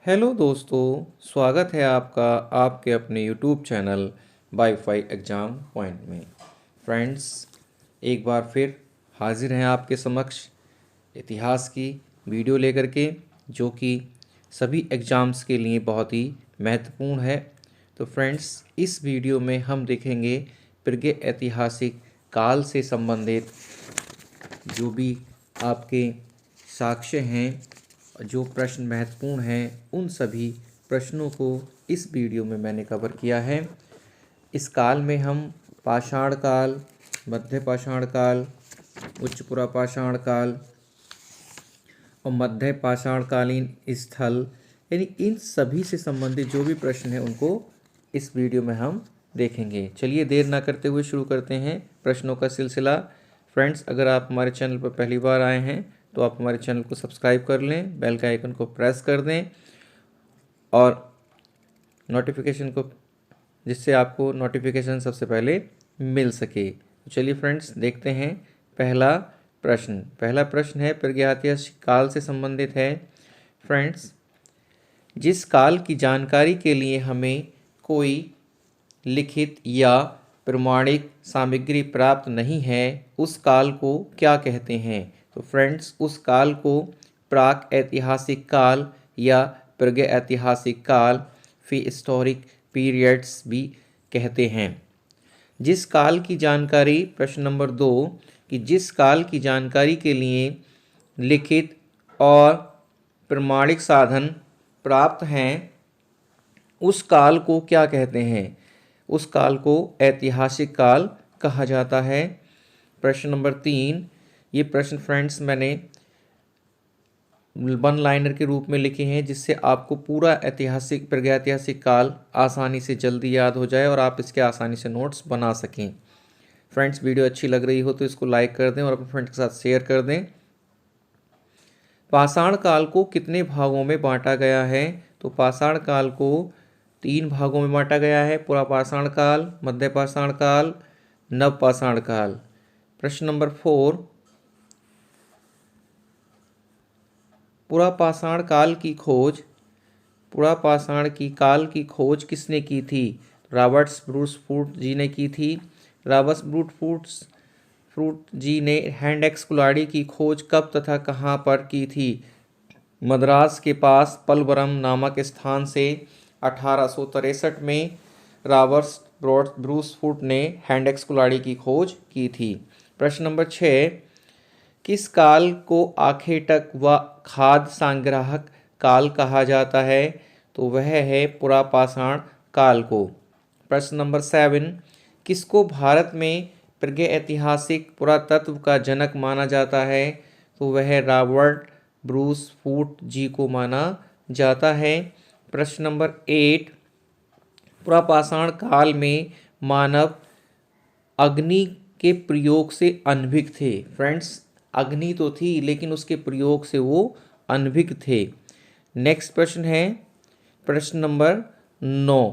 Hello दोस्तों, स्वागत है आपका आपके अपने YouTube channel wifi exam point में। फ्रेंड्स, एक बार फिर हाजिर हैं आपके समक्ष इतिहास की वीडियो लेकर के, जो कि सभी एग्ज़ाम्स के लिए बहुत ही महत्वपूर्ण है। तो फ्रेंड्स, इस वीडियो में हम देखेंगे प्रज्ञ ऐतिहासिक काल से संबंधित जो भी आपके साक्ष्य हैं, जो प्रश्न महत्वपूर्ण हैं, उन सभी प्रश्नों को इस वीडियो में मैंने कवर किया है। इस काल में हम पाषाण काल, मध्य पाषाण काल, उच्च पुरापाषाण काल और मध्य पाषाणकालीन स्थल, यानी इन सभी से संबंधित जो भी प्रश्न हैं उनको इस वीडियो में हम देखेंगे। चलिए देर ना करते हुए शुरू करते हैं प्रश्नों का सिलसिला। फ्रेंड्स, अगर आप हमारे चैनल पर पहली बार आए हैं तो आप हमारे चैनल को सब्सक्राइब कर लें, बेल का आइकन को प्रेस कर दें और नोटिफिकेशन को, जिससे आपको नोटिफिकेशन सबसे पहले मिल सके। तो चलिए फ्रेंड्स, देखते हैं पहला प्रश्न है प्रागैतिहासिक काल से संबंधित है। फ्रेंड्स, जिस काल की जानकारी के लिए हमें कोई लिखित या प्रमाणिक सामग्री प्राप्त नहीं है, उस काल को क्या कहते हैं? तो फ्रेंड्स, उस काल को प्राक ऐतिहासिक काल या प्रागैतिहासिक काल, प्री हिस्टोरिक पीरियड्स भी कहते हैं। जिस काल की जानकारी, प्रश्न नंबर 2, कि जिस काल की जानकारी के लिए लिखित और प्रमाणिक साधन प्राप्त हैं, उस काल को क्या कहते हैं? उस काल को ऐतिहासिक काल कहा जाता है। प्रश्न नंबर 3, ये प्रश्न फ्रेंड्स मैंने वन लाइनर के रूप में लिखे हैं, जिससे आपको पूरा प्रागैतिहासिक काल आसानी से जल्दी याद हो जाए और आप इसके आसानी से नोट्स बना सकें। फ्रेंड्स, वीडियो अच्छी लग रही हो तो इसको लाइक कर दें और अपने फ्रेंड्स के साथ शेयर कर दें। पाषाण काल को कितने भागों में बांटा गया है? तो पाषाण काल को 3 भागों में बांटा गया है: पुरापाषाण काल, मध्य पाषाण काल, नव पाषाण काल। प्रश्न नंबर 4, पुरापाषाण काल की खोज किसने की थी? रॉबर्ट ब्रूस फूट जी ने की थी। रॉबर्ट ब्रूस फूट जी ने हैंडेक्स कुल्हाड़ी की खोज कब तथा कहाँ पर की थी? मद्रास के पास पलवरम नामक स्थान से 1863 में रॉबर्ट ब्रूस फूट ने हैंडेक्स कुल्हाड़ी की खोज की थी। प्रश्न नंबर 6, किस काल को आखेटक व खाद्य संग्राहक काल कहा जाता है? तो वह है पुरापाषाण काल को। प्रश्न नंबर 7, किसको भारत में प्रागैतिहासिक पुरातत्व का जनक माना जाता है? तो वह रॉबर्ट ब्रूस फूट जी को माना जाता है। प्रश्न नंबर 8, पुरापाषाण काल में मानव अग्नि के प्रयोग से अनभिज्ञ थे। फ्रेंड्स, अग्नि तो थी लेकिन उसके प्रयोग से वो अनभिज्ञ थे। नेक्स्ट प्रश्न है प्रश्न नंबर 9,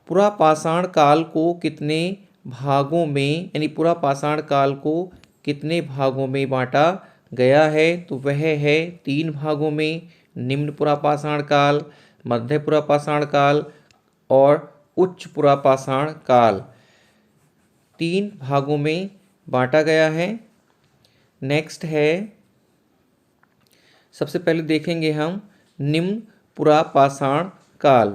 पुरापाषाण काल को कितने भागों में, यानी पुरापाषाण काल को कितने भागों में बांटा गया है? तो वह है 3 भागों में: निम्न पुरापाषाण काल, मध्य पुरापाषाण काल और उच्च पुरापाषाण काल। 3 भागों में बांटा गया है। नेक्स्ट है, सबसे पहले देखेंगे हम निम्न पुरापाषाण काल।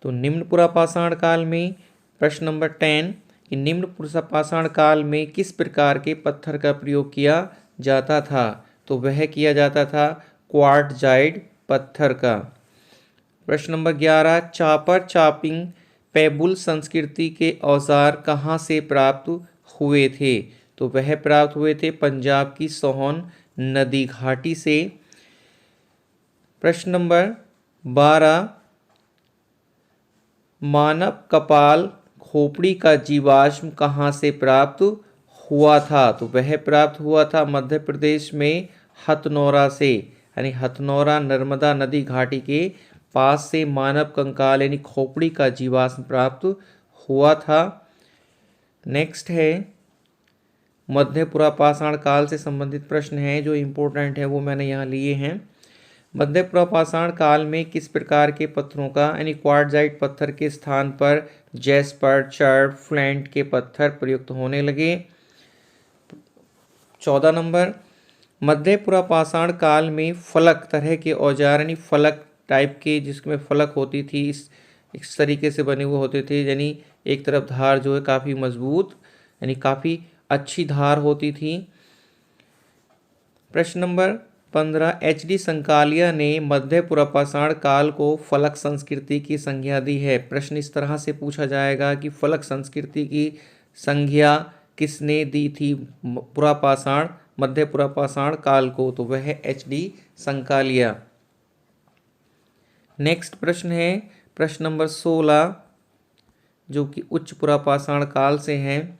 तो निम्न पुरापाषाण काल में प्रश्न नंबर 10, कि निम्न पुरापाषाण काल में किस प्रकार के पत्थर का प्रयोग किया जाता था? तो वह किया जाता था क्वार्टजाइट पत्थर का। प्रश्न नंबर 11, चापर चापिंग पेबुल संस्कृति के औजार कहाँ से प्राप्त हुए थे? तो वह प्राप्त हुए थे पंजाब की सोहन नदी घाटी से। प्रश्न नंबर 12, मानव कपाल खोपड़ी का जीवाश्म कहाँ से प्राप्त हुआ था? तो वह प्राप्त हुआ था मध्य प्रदेश में हथनौरा से, यानी हथनौरा नर्मदा नदी घाटी के पास से मानव कंकाल यानी खोपड़ी का जीवाश्म प्राप्त हुआ था। नेक्स्ट है मध्य पुरापाषाण काल से संबंधित प्रश्न हैं जो इम्पोर्टेंट हैं, वो मैंने यहाँ लिए हैं। मध्य पुरापाषाण काल में किस प्रकार के पत्थरों का यानी क्वार्टजाइट पत्थर के स्थान पर जैस्पर, चर्ड, फ्लेंट के पत्थर प्रयुक्त होने लगे। 14 नंबर, मध्य पुरापाषाण काल में फलक तरह के औजार यानी फलक टाइप के जिसमें फलक होती थी इस तरीके से बने हुए होते थे, यानी एक तरफ धार जो है काफ़ी मजबूत यानी काफ़ी अच्छी धार होती थी। प्रश्न नंबर 15, एच.डी. संकालिया ने मध्य पुरापाषाण काल को फलक संस्कृति की संज्ञा दी है। प्रश्न इस तरह से पूछा जाएगा कि फलक संस्कृति की संज्ञा किसने दी थी मध्य पुरापाषाण काल को, तो वह है एच.डी. संकालिया। नेक्स्ट प्रश्न है प्रश्न नंबर 16 जो कि उच्च पुरापाषाण काल से हैं।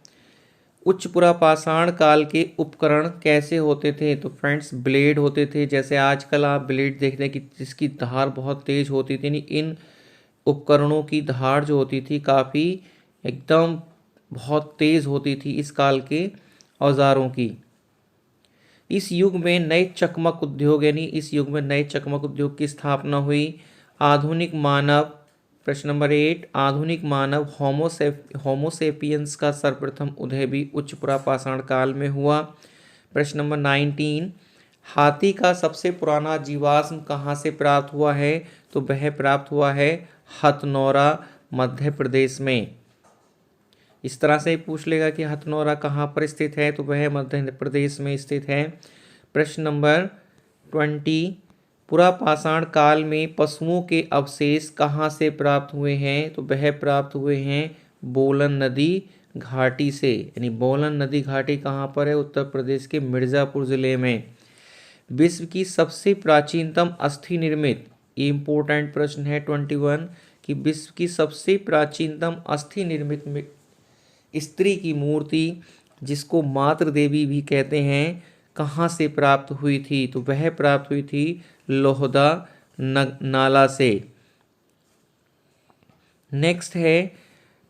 उच्च पुरापाषाण काल के उपकरण कैसे होते थे, तो फ्रेंड्स ब्लेड होते थे। जैसे आजकल आप ब्लेड देखते हैं कि जिसकी धार बहुत तेज होती थी, इन उपकरणों की धार जो होती थी काफ़ी एकदम बहुत तेज होती थी इस काल के औजारों की। इस युग में नए चकमक उद्योग यानी इस युग में नए चकमक उद्योग की स्थापना हुई। आधुनिक मानव, प्रश्न नंबर 8, आधुनिक मानव होमोसेपियंस का सर्वप्रथम उदय भी उच्च पुरापाषाण काल में हुआ। प्रश्न नंबर 19, हाथी का सबसे पुराना जीवाश्म कहाँ से प्राप्त हुआ है, तो वह प्राप्त हुआ है हथनौरा मध्य प्रदेश में। इस तरह से पूछ लेगा कि हथनौरा कहाँ पर स्थित है, तो वह मध्य प्रदेश में स्थित है। प्रश्न नंबर 20, पुरापाषाण काल में पशुओं के अवशेष कहाँ से प्राप्त हुए हैं, तो वह प्राप्त हुए हैं बोलन नदी घाटी से, यानी बोलन नदी घाटी कहाँ पर है, उत्तर प्रदेश के मिर्ज़ापुर ज़िले में। विश्व की सबसे प्राचीनतम अस्थि निर्मित, ये इम्पोर्टेंट प्रश्न है 21, कि विश्व की सबसे प्राचीनतम अस्थि निर्मित स्त्री की मूर्ति जिसको मातृ देवी भी कहते हैं कहाँ से प्राप्त हुई थी, तो वह प्राप्त हुई थी लोहदा नाला से। नेक्स्ट है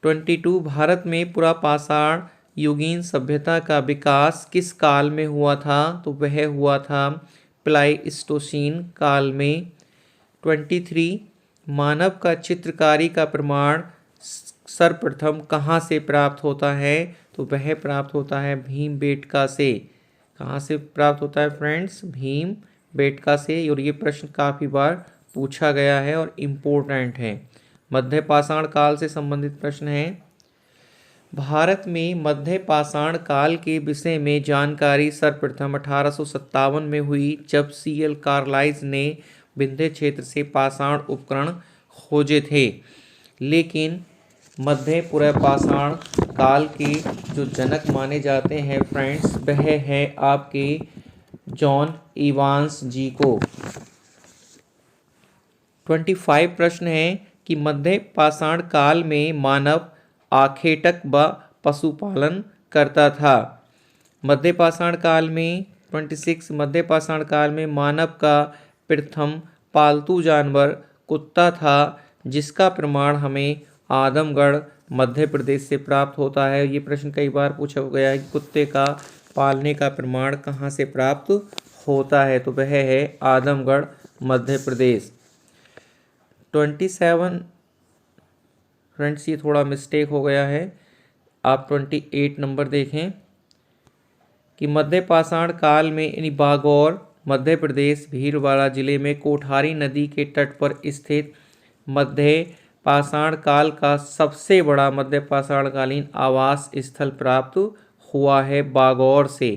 22, भारत में पुरापाषाण युगीन सभ्यता का विकास किस काल में हुआ था, तो वह हुआ था प्लाईस्टोसीन काल में। 23, मानव का चित्रकारी का प्रमाण सर्वप्रथम कहाँ से प्राप्त होता है, तो वह प्राप्त होता है भीमबेटका से। कहाँ से प्राप्त होता है फ्रेंड्स, भीमबेटका से। और ये प्रश्न काफ़ी बार पूछा गया है और इम्पोर्टेंट है। मध्य पाषाण काल से संबंधित प्रश्न है। भारत में मध्य पाषाण काल के विषय में जानकारी सर्वप्रथम 1857 में हुई, जब C.L. कार्लाइज ने विंध्य क्षेत्र से पाषाण उपकरण खोजे थे। लेकिन मध्य पुरापाषाण काल के जो जनक माने जाते हैं फ्रेंड्स, वह है आपके जॉन इवांस जी को। 25 प्रश्न है कि मध्य पाषाण काल में मानव आखेटक व पशुपालन करता था। मध्य पाषाण काल में 26, मध्य पाषाण काल में मानव का प्रथम पालतू जानवर कुत्ता था, जिसका प्रमाण हमें आदमगढ़ मध्य प्रदेश से प्राप्त होता है। ये प्रश्न कई बार पूछा गया है कि कुत्ते का पालने का प्रमाण कहाँ से प्राप्त होता है, तो वह है आदमगढ़ मध्य प्रदेश। 27 फ्रेंड्स, ये थोड़ा मिस्टेक हो गया है, आप 28 नंबर देखें कि मध्य पाषाण काल में यानी बागौर मध्य प्रदेश भीलवाड़ा जिले में कोठारी नदी के तट पर स्थित मध्य पाषाण काल का सबसे बड़ा मध्य पाषाणकालीन आवास स्थल प्राप्त हुआ है बागौर से।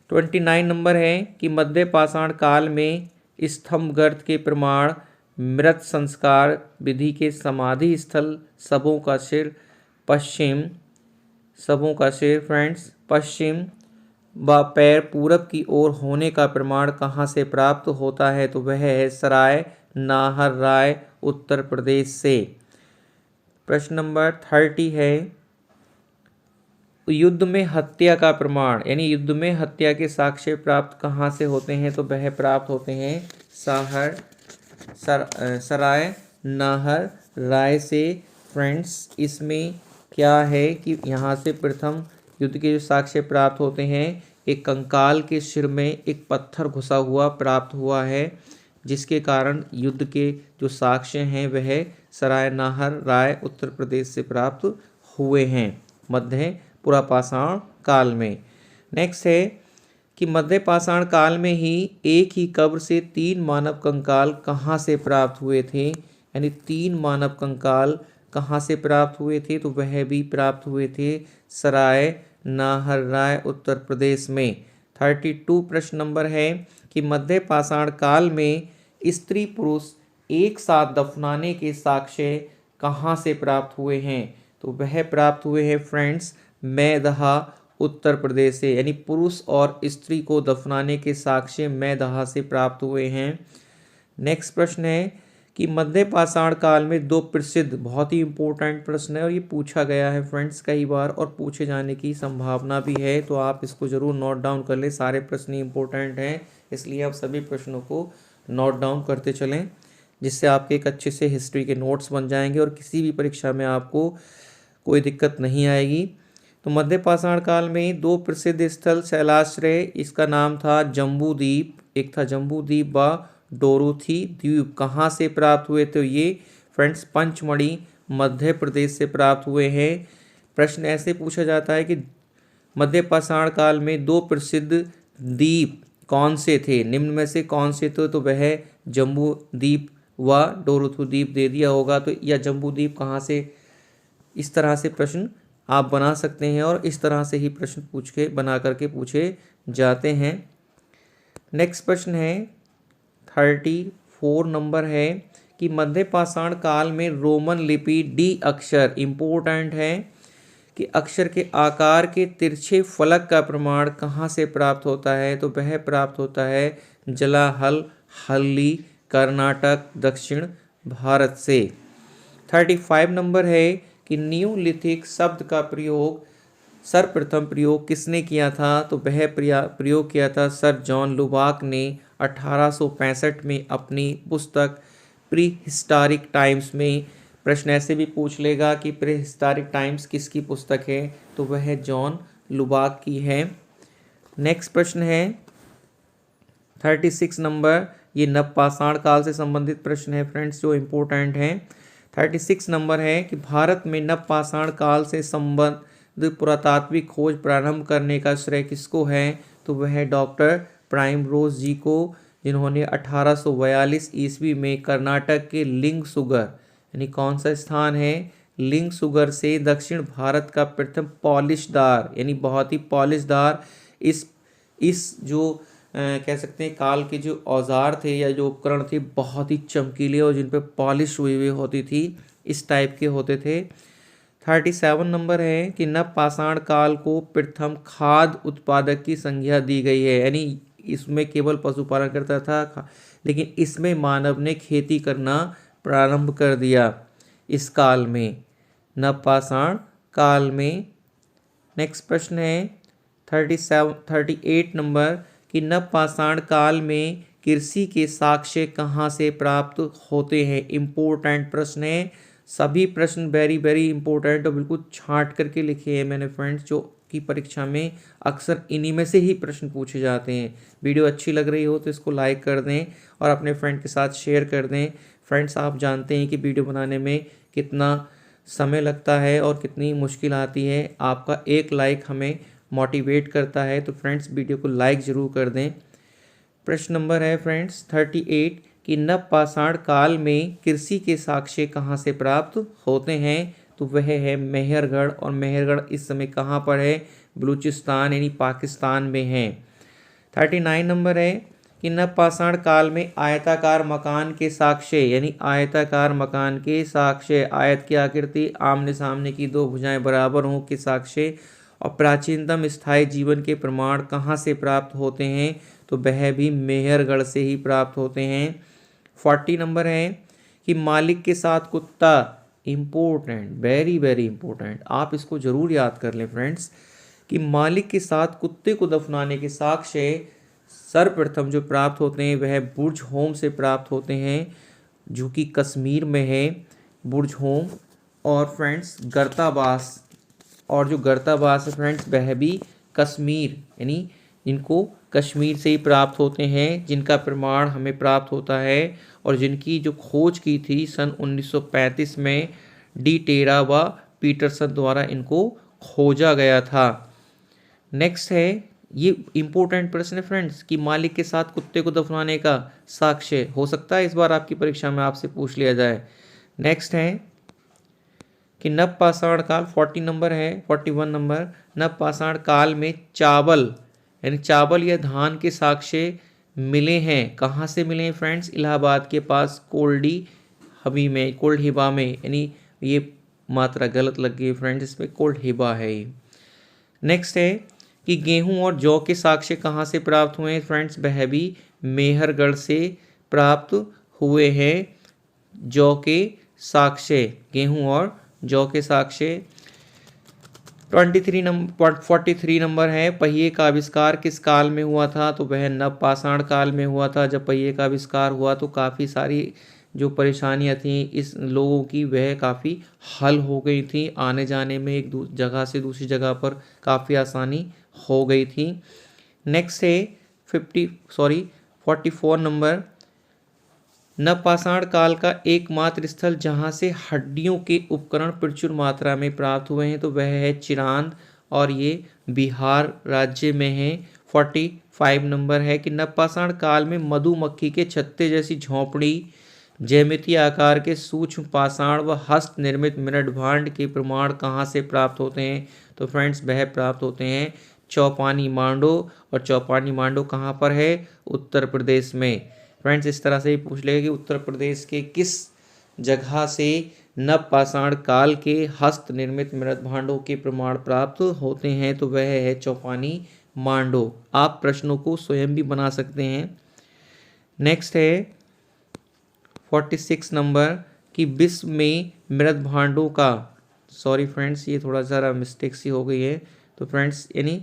29 नंबर है कि मध्य पाषाण काल में स्तंभगर्त के प्रमाण मृत संस्कार विधि के समाधि स्थल सबों का सिर फ्रेंड्स पश्चिम व पैर पूरब की ओर होने का प्रमाण कहाँ से प्राप्त होता है, तो वह है सराय नाहर राय उत्तर प्रदेश से। प्रश्न नंबर 30 है युद्ध में हत्या का प्रमाण यानी युद्ध में हत्या के साक्ष्य प्राप्त कहाँ से होते हैं, तो वह प्राप्त होते हैं सराय नाहर राय से। फ्रेंड्स, इसमें क्या है कि यहाँ से प्रथम युद्ध के जो साक्ष्य प्राप्त होते हैं, एक कंकाल के सिर में एक पत्थर घुसा हुआ प्राप्त हुआ है, जिसके कारण युद्ध के जो साक्ष्य हैं वह सराय नाहर राय उत्तर प्रदेश से प्राप्त हुए हैं मध्य पुरापाषाण काल में। नेक्स्ट है कि मध्य पाषाण काल में ही एक ही कब्र से 3 मानव कंकाल कहाँ से प्राप्त हुए थे, यानी 3 मानव कंकाल कहाँ से प्राप्त हुए थे, तो वह भी प्राप्त हुए थे सराय नाहर राय उत्तर प्रदेश में। 32 प्रश्न नंबर है कि मध्य पाषाण काल में स्त्री पुरुष एक साथ दफनाने के साक्ष्य कहाँ से प्राप्त हुए हैं, तो वह प्राप्त हुए हैं फ्रेंड्स मैदहा उत्तर प्रदेश से, यानी पुरुष और स्त्री को दफनाने के साक्ष्य मैदहा से प्राप्त हुए हैं। नेक्स्ट प्रश्न है कि मध्य पाषाण काल में 2 प्रसिद्ध, बहुत ही इंपॉर्टेंट प्रश्न है और ये पूछा गया है फ्रेंड्स कई बार और पूछे जाने की संभावना भी है, तो आप इसको ज़रूर नोट डाउन कर लें। सारे प्रश्न इंपॉर्टेंट हैं, इसलिए आप सभी प्रश्नों को नोट डाउन करते चलें, जिससे आपके एक अच्छे से हिस्ट्री के नोट्स बन जाएंगे और किसी भी परीक्षा में आपको कोई दिक्कत नहीं आएगी। तो मध्य पाषाण काल में 2 प्रसिद्ध स्थल शैलाश्रय, इसका नाम था जम्बू द्वीप, एक था जम्बू द्वीप व डोरोथी द्वीप, कहाँ से प्राप्त हुए, तो ये फ्रेंड्स पंचमढ़ी मध्य प्रदेश से प्राप्त हुए हैं। प्रश्न ऐसे पूछा जाता है कि मध्य पाषाण काल में 2 प्रसिद्ध द्वीप कौन से थे, निम्न में से कौन से थे, तो वह जम्बू द्वीप व डोरोथू द्वीप दे दिया होगा, तो या जम्बू द्वीप कहाँ से, इस तरह से प्रश्न आप बना सकते हैं और इस तरह से ही प्रश्न बना करके पूछे जाते हैं। नेक्स्ट प्रश्न है 34 नंबर है कि मध्य पाषाण काल में रोमन लिपि डी अक्षर, इंपॉर्टेंट है कि अक्षर के आकार के तिरछे फलक का प्रमाण कहाँ से प्राप्त होता है, तो वह प्राप्त होता है जलाहल हल्ली कर्नाटक दक्षिण भारत से। 35 नंबर है कि न्यूलिथिक शब्द का प्रयोग सर्वप्रथम प्रयोग किसने किया था, तो वह प्रयोग किया था सर जॉन लुबाक ने 1865 में अपनी पुस्तक प्री हिस्टोरिक टाइम्स में। प्रश्न ऐसे भी पूछ लेगा कि प्री हिस्टोरिक टाइम्स किसकी पुस्तक है, तो वह जॉन लुबाक की है। नेक्स्ट प्रश्न है 36 नंबर, ये नवपाषाण काल से संबंधित प्रश्न है फ्रेंड्स जो इम्पोर्टेंट हैं। 36 नंबर है कि भारत में नवपाषाण काल से संबद्ध पुरातात्विक खोज प्रारंभ करने का श्रेय किसको है, तो वह डॉक्टर प्राइमरोज जी को, जिन्होंने 1842 ईस्वी में कर्नाटक के लिंगसुगर, यानी कौन सा स्थान है, लिंगसुगर से दक्षिण भारत का प्रथम पॉलिशदार, यानी बहुत ही पॉलिशदार इस जो कह सकते हैं काल के जो औजार थे या जो उपकरण थे बहुत ही चमकीले और जिन पे पॉलिश हुई हुई होती थी, इस टाइप के होते थे। 37 नंबर है कि नवपाषाण काल को प्रथम खाद्य उत्पादक की संज्ञा दी गई है, यानी इसमें केवल पशुपालन करता था लेकिन इसमें मानव ने खेती करना प्रारंभ कर दिया इस काल में, नवपाषाण काल में। नेक्स्ट प्रश्न है 38 नंबर कि नवपाषाण काल में कृषि के साक्ष्य कहाँ से प्राप्त होते हैं, इम्पोर्टेंट प्रश्न है। सभी प्रश्न वेरी वेरी इंपॉर्टेंट और बिल्कुल छांट करके लिखे हैं मैंने फ्रेंड्स, जो कि परीक्षा में अक्सर इन्हीं में से ही प्रश्न पूछे जाते हैं। वीडियो अच्छी लग रही हो तो इसको लाइक कर दें और अपने फ्रेंड के साथ शेयर कर दें। फ्रेंड्स आप जानते हैं कि वीडियो बनाने में कितना समय लगता है और कितनी मुश्किल आती है, आपका एक लाइक हमें मोटिवेट करता है, तो फ्रेंड्स वीडियो को लाइक ज़रूर कर दें। प्रश्न नंबर है फ्रेंड्स 38 कि नवपाषाण काल में कृषि के साक्ष्य कहाँ से प्राप्त होते हैं, तो वह है मेहरगढ़, और मेहरगढ़ इस समय कहाँ पर है, बलूचिस्तान यानी पाकिस्तान में है। 39 नंबर है कि नवपाषाण काल में आयताकार मकान के साक्ष्य, यानी आयताकार मकान के साक्ष्य, आयत की आकृति, आमने सामने की 2 भुजाएं बराबर हों के साक्ष्य और प्राचीनतम स्थायी जीवन के प्रमाण कहाँ से प्राप्त होते हैं, तो वह भी मेहरगढ़ से ही प्राप्त होते हैं। 40 नंबर है कि मालिक के साथ कुत्ता, इम्पोर्टेंट, वेरी वेरी इंपॉर्टेंट, आप इसको जरूर याद कर लें फ्रेंड्स, कि मालिक के साथ कुत्ते को दफनाने के साक्ष्य सर्वप्रथम जो प्राप्त होते हैं वह बुर्ज होम से प्राप्त होते हैं, जो कि कश्मीर में है बुर्ज होम। और फ्रेंड्स गर्ताबास, और जो गर्ताबास है फ्रेंड्स वह भी कश्मीर यानी इनको कश्मीर से ही प्राप्त होते हैं, जिनका प्रमाण हमें प्राप्त होता है और जिनकी जो खोज की थी सन 1935 में डी टेरा व पीटरसन द्वारा इनको खोजा गया था। नेक्स्ट है, ये इंपॉर्टेंट प्रश्न है फ्रेंड्स, कि मालिक के साथ कुत्ते को दफनाने का साक्ष्य हो सकता है इस बार आपकी परीक्षा में आपसे पूछ लिया जाए। नेक्स्ट है कि नवपाषाण काल 41 नंबर, नवपाषाण काल में चावल यानी चावल या धान के साक्ष्य मिले हैं, कहाँ से मिले हैं फ्रेंड्स? इलाहाबाद के पास कोल्ड हिबा में, यानी ये मात्रा गलत लग गई फ्रेंड्स, इसमें कोल्ड हिबा है ये। नेक्स्ट है कि गेहूं और जौ के साक्ष्य कहाँ से प्राप्त हुए हैं फ्रेंड्स? वह भी मेहरगढ़ से प्राप्त हुए हैं जौ के साक्ष्य, गेहूं और जौ के साक्ष्य। 43 नंबर है, पहिए का आविष्कार किस काल में हुआ था? तो वह नवपाषाण काल में हुआ था। जब पहिए का आविष्कार हुआ तो काफ़ी सारी जो परेशानियां थी इस लोगों की वह काफ़ी हल हो गई थी, आने जाने में एक जगह से दूसरी जगह पर काफ़ी आसानी हो गई थी। नेक्स्ट है 44 नंबर, नवपाषाण काल का एकमात्र स्थल जहां से हड्डियों के उपकरण प्रचुर मात्रा में प्राप्त हुए हैं तो वह है चिरांद और ये बिहार राज्य में है। 45 नंबर है कि नवपाषाण काल में मधुमक्खी के छत्ते जैसी झोंपड़ी, ज्यामितीय आकार के सूक्ष्म पाषाण व हस्त निर्मित मृदभांड के प्रमाण कहाँ से प्राप्त होते हैं? तो फ्रेंड्स वह प्राप्त होते हैं चौपानी मांडो, और चौपानी मांडो कहाँ पर है? उत्तर प्रदेश में। फ्रेंड्स इस तरह से ही पूछ लेगा कि उत्तर प्रदेश के किस जगह से नवपाषाण काल के हस्त निर्मित मृदभांडों के प्रमाण प्राप्त होते हैं? तो वह है चौपानी मांडो। आप प्रश्नों को स्वयं भी बना सकते हैं। नेक्स्ट है 46 नंबर कि विश्व में मृदभांडों का, सॉरी फ्रेंड्स ये थोड़ा सा मिस्टेक सी हो गई है, तो फ्रेंड्स यानी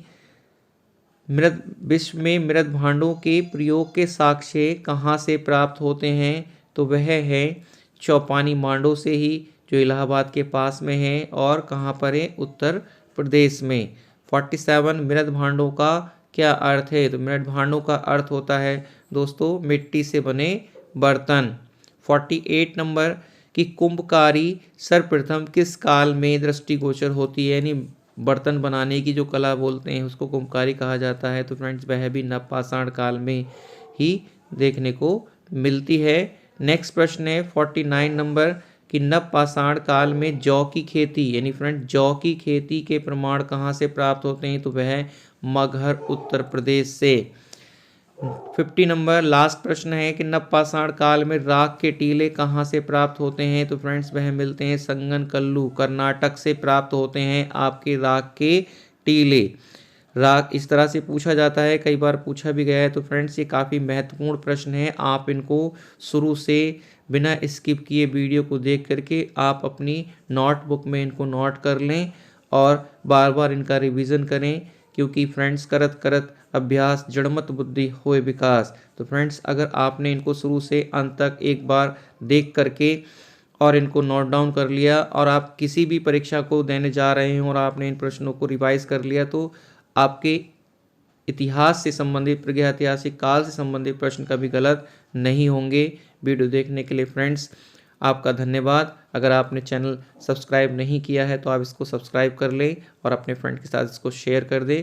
विश्व में मृदभांडों के प्रयोग के साक्ष्य कहाँ से प्राप्त होते हैं? तो वह है चौपानी मांडो से ही, जो इलाहाबाद के पास में है और कहाँ पर है? उत्तर प्रदेश में। 47 मृदभांडों का क्या अर्थ है? तो मृदभांडों का अर्थ होता है दोस्तों मिट्टी से बने बर्तन। 48 नंबर कि कुंभकारी सर्वप्रथम किस काल में दृष्टिगोचर होती है? यानी बर्तन बनाने की जो कला बोलते हैं उसको कुंभकारी कहा जाता है। तो फ्रेंड्स वह भी नवपाषाण काल में ही देखने को मिलती है। नेक्स्ट प्रश्न है 49 नंबर कि नवपाषाण काल में जौ की खेती, यानी फ्रेंड्स जौ की खेती के प्रमाण कहाँ से प्राप्त होते हैं? तो वह मगहर उत्तर प्रदेश से। 50 नंबर लास्ट प्रश्न है कि नवपाषाण काल में राख के टीले कहाँ से प्राप्त होते हैं? तो फ्रेंड्स वह मिलते हैं संगनकल्लू, कर्नाटक से प्राप्त होते हैं आपके राख के टीले। राख इस तरह से पूछा जाता है, कई बार पूछा भी गया है। तो फ्रेंड्स ये काफ़ी महत्वपूर्ण प्रश्न है, आप इनको शुरू से बिना स्किप किए वीडियो को देख करके आप अपनी नोटबुक में इनको नोट कर लें और बार बार इनका रिवीजन करें, क्योंकि फ्रेंड्स करत करत अभ्यास जड़मत बुद्धि होए विकास। तो फ्रेंड्स अगर आपने इनको शुरू से अंत तक एक बार देख करके और इनको नोट डाउन कर लिया और आप किसी भी परीक्षा को देने जा रहे हैं और आपने इन प्रश्नों को रिवाइज कर लिया तो आपके इतिहास से संबंधित, प्रागैतिहासिक काल से संबंधित प्रश्न कभी गलत नहीं होंगे। वीडियो देखने के लिए फ्रेंड्स आपका धन्यवाद। अगर आपने चैनल सब्सक्राइब नहीं किया है तो आप इसको सब्सक्राइब कर लें और अपने फ्रेंड के साथ इसको शेयर कर दें।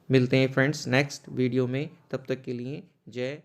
मिलते हैं फ्रेंड्स नेक्स्ट वीडियो में, तब तक के लिए जय